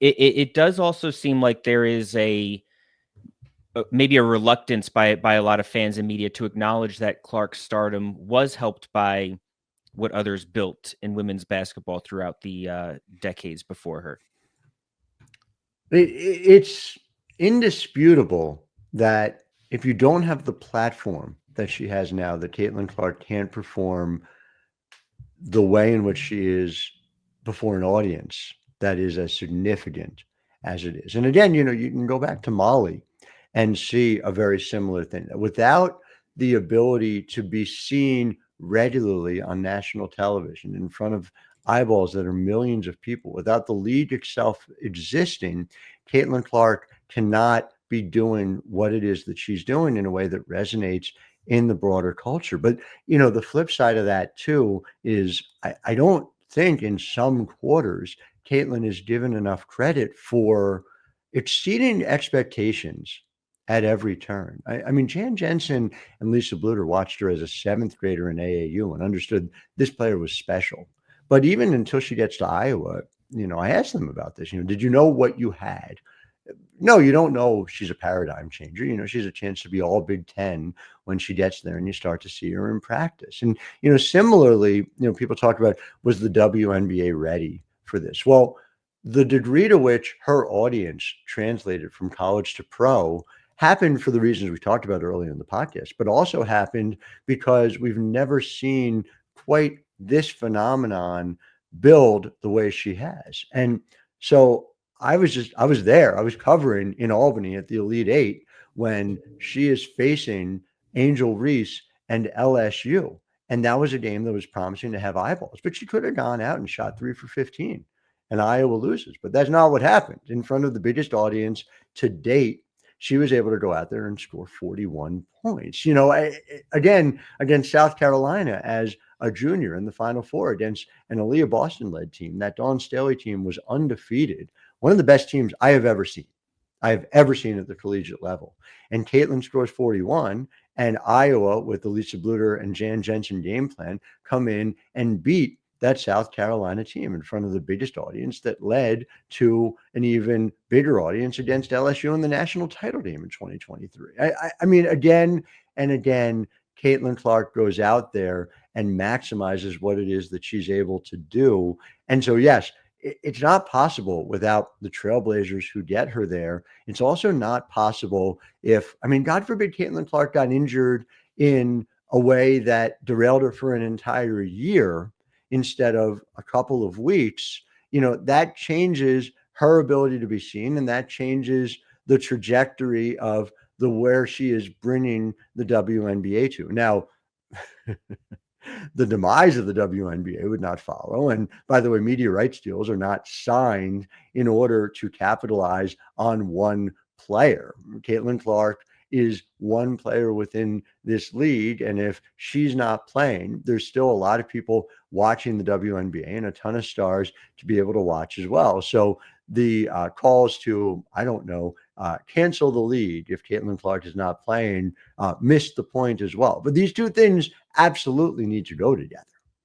it does also seem like there is maybe a reluctance by a lot of fans and media to acknowledge that Clark's stardom was helped by what others built in women's basketball throughout the decades before her. It's indisputable that if you don't have the platform that she has now, that Caitlin Clark can't perform the way in which she is before an audience that is as significant as it is. And again, you can go back to Molly and see a very similar thing. Without the ability to be seen regularly on national television in front of eyeballs that are millions of people, without the league itself existing, Caitlin Clark cannot be doing what it is that she's doing in a way that resonates in the broader culture. But the flip side of that too is I don't think in some quarters Caitlin is given enough credit for exceeding expectations at every turn. I mean, Jan Jensen and Lisa Bluter watched her as a seventh grader in AAU and understood this player was special. But even until she gets to Iowa, I asked them about this. Did you know what you had? No, you don't know she's a paradigm changer. She has a chance to be all Big Ten when she gets there and you start to see her in practice. And, similarly, people talk about, was the WNBA ready for this? Well, the degree to which her audience translated from college to pro happened for the reasons we talked about earlier in the podcast, but also happened because we've never seen quite this phenomenon build the way she has. And so I was there. I was covering in Albany at the Elite Eight when she is facing Angel Reese and LSU. And that was a game that was promising to have eyeballs, but she could have gone out and shot 3 for 15 and Iowa loses. But that's not what happened. In front of the biggest audience to date, she was able to go out there and score 41 points. Again, against South Carolina as a junior in the Final Four against an Aaliyah Boston-led team. That Dawn Staley team was undefeated. One of the best teams I have ever seen. at the collegiate level. And Caitlin scores 41, and Iowa, with the Lisa Bluter and Jan Jensen game plan, come in and beat that South Carolina team in front of the biggest audience that led to an even bigger audience against LSU in the national title game in 2023. I mean, again and again, Caitlin Clark goes out there and maximizes what it is that she's able to do. And so, yes, it's not possible without the Trailblazers who get her there. It's also not possible if, I mean, God forbid Caitlin Clark got injured in a way that derailed her for an entire year instead of a couple of weeks. That changes her ability to be seen, and that changes the trajectory of where she is bringing the WNBA to. Now, the demise of the WNBA would not follow. And by the way, media rights deals are not signed in order to capitalize on one player. Caitlin Clark is one player within this league. And if she's not playing, there's still a lot of people watching the WNBA and a ton of stars to be able to watch as well. So the calls to, I don't know, cancel the league if Caitlin Clark is not playing, missed the point as well. But these two things absolutely need to go together.